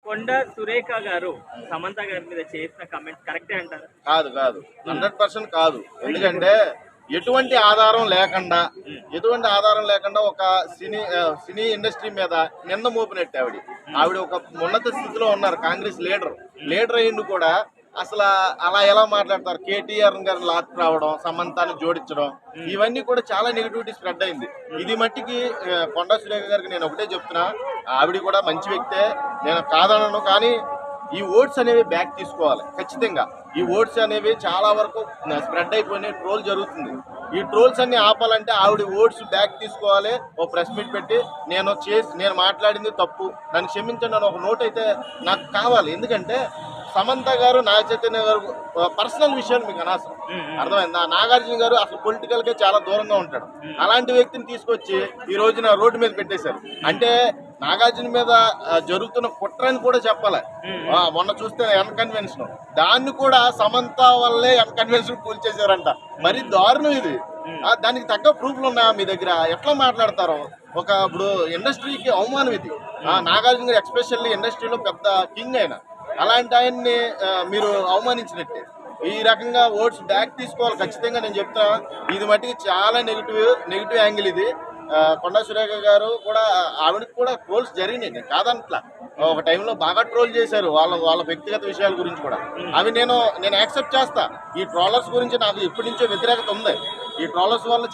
కొండ సురేఖ గారు సమంత గారి మీద చేసిన కమెంట్ కరెక్టే అంటారు? కాదు కాదు 100% కాదు. ఎందుకంటే ఎటువంటి ఆధారం లేకుండా ఒక సినీ ఇండస్ట్రీ మీద నింద మోపినట్టు ఆవిడ ఒక ఉన్నత స్థితిలో ఉన్నారు. కాంగ్రెస్ లీడర్ అయ్యిండు కూడా అసలు అలా ఎలా మాట్లాడతారు? కేటీఆర్ గారు లాక్ రావడం, సమంతాన్ని జోడించడం, ఇవన్నీ కూడా చాలా నెగిటివిటీ స్ప్రెడ్ అయింది. ఇది మట్టికి కొండా సురేఖ గారికి నేను ఒకటే చెప్తున్నా, ఆవిడ కూడా మంచి వ్యక్తే, నేను కాదనను. కానీ ఈ ఓట్స్ అనేవి బ్యాక్ తీసుకోవాలి ఖచ్చితంగా. ఈ ఓట్స్ అనేవి చాలా వరకు స్ప్రెడ్ అయిపోయినాయి, ట్రోల్ జరుగుతుంది. ఈ ట్రోల్స్ అన్ని ఆపాలంటే ఆవిడ ఓట్స్ బ్యాక్ తీసుకోవాలి. ఓ ప్రెస్ మీట్ పెట్టి నేను మాట్లాడింది తప్పు, నన్ను క్షమించండి అని ఒక నోట్ అయితే నాకు కావాలి. ఎందుకంటే సమంత గారు, నాగ చైతన్య గారు పర్సనల్ విషయాలు మీకు అనవసరం, అర్థమైందా? నాగార్జున గారు అసలు పొలిటికల్ గా చాలా దూరంగా ఉంటాడు. అలాంటి వ్యక్తిని తీసుకొచ్చి ఈ రోజున రోడ్డు మీద పెట్టేశారు. అంటే నాగార్జున మీద జరుగుతున్న కుట్రని కూడా చెప్పాలి. మొన్న చూస్తే అన్కన్వెన్షన్, దాన్ని కూడా సమంత వల్లే అన్కన్వెన్షన్ కూల్చేశారంట. మరి దారుణం ఇది. దానికి తగ్గ ప్రూఫ్లు ఉన్నాయా మీ దగ్గర? ఎట్లా మాట్లాడతారు? ఇప్పుడు ఇండస్ట్రీకి అవమానం ఇది. నాగార్జున గారు ఎక్స్పెషల్లీ ఇండస్ట్రీలో పెద్ద కింగ్ అయినా, అలాంటి ఆయన్ని మీరు అవమానించినట్టే. ఈ రకంగా ఓట్స్ బ్యాక్ తీసుకోవాలి ఖచ్చితంగా. నేను చెప్తా, ఇది మట్టికి చాలా నెగిటివ్ యాంగిల్ ఇది. కొండా సురేఖ గారు కూడా, ఆవిడకి కూడా ట్రోల్స్ జరిగినాయి కాదంట్లా. ఒక టైంలో బాగా ట్రోల్ చేశారు వాళ్ళ వ్యక్తిగత విషయాల గురించి కూడా. అవి నేను యాక్సెప్ట్ చేస్తా. ఈ ట్రోలర్స్ గురించి నాకు ఇప్పటి నుంచో వ్యతిరేకత ఉంది. ఈ ట్రోలర్స్ వల్ల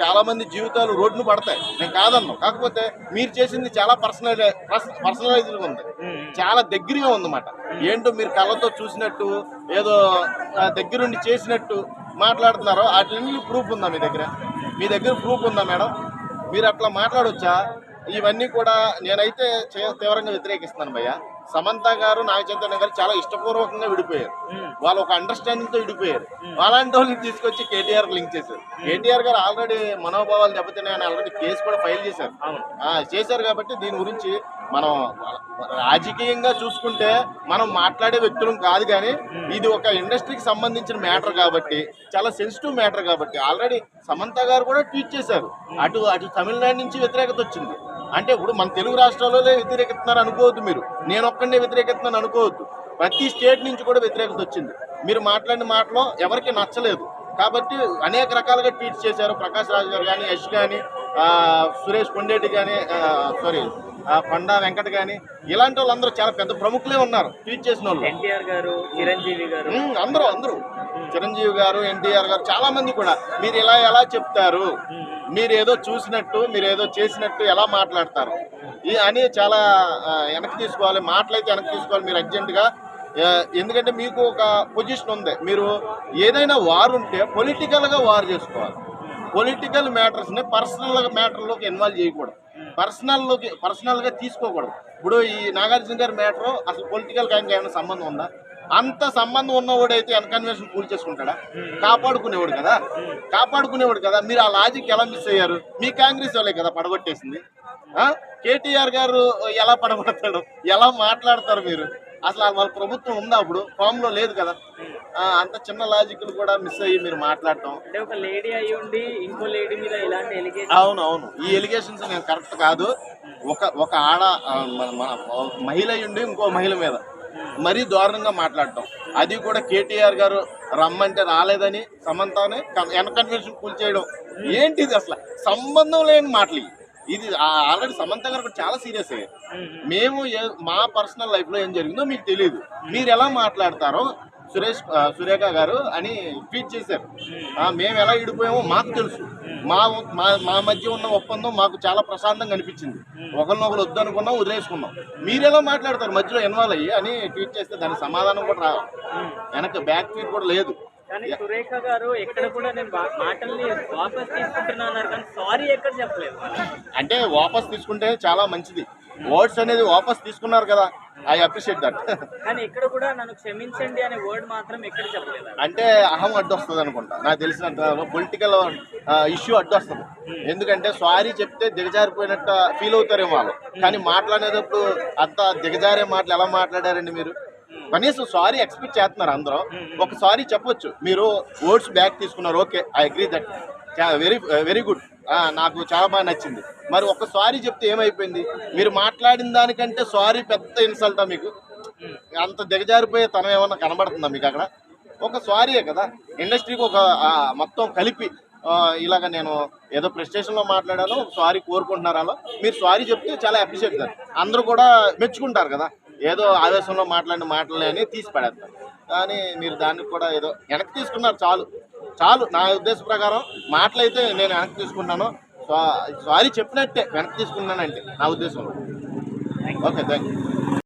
చాలా మంది జీవితాలు రోడ్డును పడతాయి, నేను కాదన్నాను. కాకపోతే మీరు చేసింది చాలా పర్సనలైజ్గా ఉంది, చాలా దగ్గరగా ఉందన్నమాట. ఏంటో మీరు కళ్ళతో చూసినట్టు, ఏదో దగ్గరుండి చేసినట్టు మాట్లాడుతున్నారో వాటిని ప్రూఫ్ ఉందా మీ దగ్గర? మీ దగ్గర ప్రూఫ్ ఉందా మేడం? మీరు అట్లా మాట్లాడొచ్చా? ఇవన్నీ కూడా నేనైతే తీవ్రంగా వ్యతిరేకిస్తున్నాను భయ్య. సమంత గారు, నాగ చైతన్య గారు చాలా ఇష్టపూర్వకంగా విడిపోయారు. వాళ్ళు ఒక అండర్స్టాండింగ్ తో విడిపోయారు. అలాంటి వాళ్ళని తీసుకొచ్చి కేటీఆర్ లింక్ చేశారు. కేటీఆర్ గారు ఆల్రెడీ మనోభావాలు దెబ్బతిన్నాయని ఆల్రెడీ కేసు కూడా ఫైల్ చేశారు. కాబట్టి దీని గురించి మనం రాజకీయంగా చూసుకుంటే మనం మాట్లాడే వ్యక్తులం కాదు. కానీ ఇది ఒక ఇండస్ట్రీకి సంబంధించిన మ్యాటర్ కాబట్టి, చాలా సెన్సిటివ్ మ్యాటర్ కాబట్టి ఆల్రెడీ సమంత గారు కూడా ట్వీట్ చేశారు. అటు తమిళనాడు నుంచి వ్యతిరేకత వచ్చింది. అంటే ఇప్పుడు మన తెలుగు రాష్ట్రాల్లో వ్యతిరేకిస్తున్నారు అనుకోవద్దు మీరు, నేను ఒక్కడే వ్యతిరేకిస్తున్నాను అనుకోవద్దు. ప్రతి స్టేట్ నుంచి కూడా వ్యతిరేకత వచ్చింది. మీరు మాట్లాడిన మాటలో ఎవరికి నచ్చలేదు కాబట్టి అనేక రకాలుగా ట్వీట్స్ చేశారు. ప్రకాష్ రాజ్ గారు కానీ, యష్ కానీ, సురేష్ కొండేటి కానీ, కొండా వెంకట్ కానీ, ఇలాంటి వాళ్ళందరూ చాలా పెద్ద ప్రముఖులే ఉన్నారు ట్వీట్ చేసిన వాళ్ళు. ఎన్టీఆర్ గారు, చిరంజీవి గారు, అందరూ చిరంజీవి గారు, ఎన్టీఆర్ గారు, చాలా మంది కూడా మీరు ఎలా చెప్తారు? మీరు ఏదో చూసినట్టు, మీరు ఏదో చేసినట్టు ఎలా మాట్లాడతారు అని చాలా వెనక్కి తీసుకోవాలి. మాటలైతే వెనక్కి తీసుకోవాలి మీరు అర్జెంటుగా. ఎందుకంటే మీకు ఒక పొజిషన్ ఉంది. మీరు ఏదైనా వార్ ఉంటే పొలిటికల్గా వార్ చేసుకోవాలి. పొలిటికల్ మ్యాటర్స్ని పర్సనల్ మ్యాటర్లోకి ఇన్వాల్వ్ చేయకూడదు, పర్సనల్గా తీసుకోకూడదు. ఇప్పుడు ఈ నాగార్జున గారి మ్యాటర్ అసలు పొలిటికల్ కాంగ్రెస్ ఏమైనా సంబంధం ఉందా? అంత సంబంధం ఉన్నవాడైతే అన్కన్వెన్షన్ పూల్ చేసుకుంటాడా? కాపాడుకునేవాడు కదా. మీరు ఆ లాజిక్ ఎలా మిస్ అయ్యారు? మీ కాంగ్రెస్ వాళ్ళే కదా పడగొట్టేసింది. కేటీఆర్ గారు ఎలా పడగొడతాడు? ఎలా మాట్లాడతారు మీరు? అసలు వాళ్ళ ప్రభుత్వం ఉందా? అప్పుడు ఫామ్లో లేదు కదా. అంత చిన్న లాజిక్లు కూడా మిస్ అయ్యి మీరు మాట్లాడటం. అంటే ఒక లేడీ అయ్యి ఉండి ఇంకో లేడీ మీద ఇలాంటి ఎలిగేషన్. అవును, ఈ ఎలిగేషన్స్ నేను కరెక్ట్ కాదు. ఒక మహిళ అయ్యి ఉండి ఇంకో మహిళ మీద మరీ దారుణంగా మాట్లాడటం, అది కూడా కేటీఆర్ గారు రమ్మంటే రాలేదని సమంతని కన్వెన్షన్ కూల్చేయడం, ఏంటిది? అసలు సంబంధం లేని మాటలు. ఇది ఆల్రెడీ సమంత గారు కూడా చాలా సీరియస్ అయ్యారు. మేము మా పర్సనల్ లైఫ్లో ఏం జరిగిందో మీకు తెలియదు, మీరు ఎలా మాట్లాడతారో సురేఖ గారు అని ట్వీట్ చేశారు. మేము ఎలా విడిపోయామో మాకు తెలుసు. మా మధ్య ఉన్న ఒప్పందం మాకు చాలా ప్రశాంతంగా అనిపించింది. ఒకరినొకరు వద్దు అనుకున్నాం, వదిలేసుకున్నాం. మీరు ఎలా మాట్లాడతారు మధ్యలో ఇన్వాల్వ్ అయ్యి అని ట్వీట్ చేస్తే దానికి సమాధానం కూడా వెనక బ్యాక్ ట్వీట్ కూడా లేదు. కానీ సురేఖ గారు ఎక్కడ కూడా నేను మాటల్ని వాపస్ తీసుకుంటున్నా అన్నారు, కానీ సారీ ఎక్కడ చెప్పలేదు. అంటే వాపస్ తీసుకుంటే చాలా మంచిది. వర్డ్స్ అనేది వాపస్ తీసుకున్నారు కదా, ఐ అప్రిషియేట్ దట్. కానీ ఎక్కడ కూడా నన్ను క్షమించండి అనే వర్డ్ మాత్రం ఎక్కడ చెప్పలేదు. అంటే అహం అడ్డొస్తుంది అనుకుంటా, నాకు తెలిసినంత పొలిటికల్ ఇష్యూ అడ్డొస్తుంది. ఎందుకంటే సారీ చెప్తే దిగజారిపోయినట్టు ఫీల్ అవుతారేమో వాళ్ళు, కానీ మాట్లాడేటప్పుడు అంత దిగజారే మాటలు ఎలా మాట్లాడారండి మీరు? కనీసం సారీ ఎక్స్పెక్ట్ చేస్తున్నారు అందరూ. ఒక సారీ చెప్పొచ్చు. మీరు ఓట్స్ బ్యాక్ తీసుకున్నారు, okay, I agree that, very very good. నాకు చాలా బాగా నచ్చింది. మరి ఒక్క సారీ చెప్తే ఏమైపోయింది? మీరు మాట్లాడిన దానికంటే సారీ పెద్ద ఇన్సల్టా మీకు? అంత దిగజారిపోయే తనం ఏమన్నా కనబడుతుందా మీకు అక్కడ? ఒక సారీయే కదా ఇండస్ట్రీకి ఒక మొత్తం కలిపి ఇలాగ నేను ఏదో ప్రెస్టేషన్లో మాట్లాడాను, ఒక సారీ కోరుకుంటున్నారు. అలా మీరు సారీ చెప్తే చాలా అప్రిషియేట్ చేస్తారు, అందరూ కూడా మెచ్చుకుంటారు కదా. ఏదో ఆవేశంలో మాట్లాడిన మాటలే అని తీసి పడేస్తారు. కానీ మీరు దాన్ని కూడా ఏదో వెనక్కి తీసుకున్నారు. చాలు చాలు, నా ఉద్దేశ ప్రకారం మాటలైతే నేను వెనక్కి తీసుకుంటాను. సారీ చెప్పినట్టే వెనక్కి తీసుకున్నానంటే నా ఉద్దేశంలో. Okay, thank you.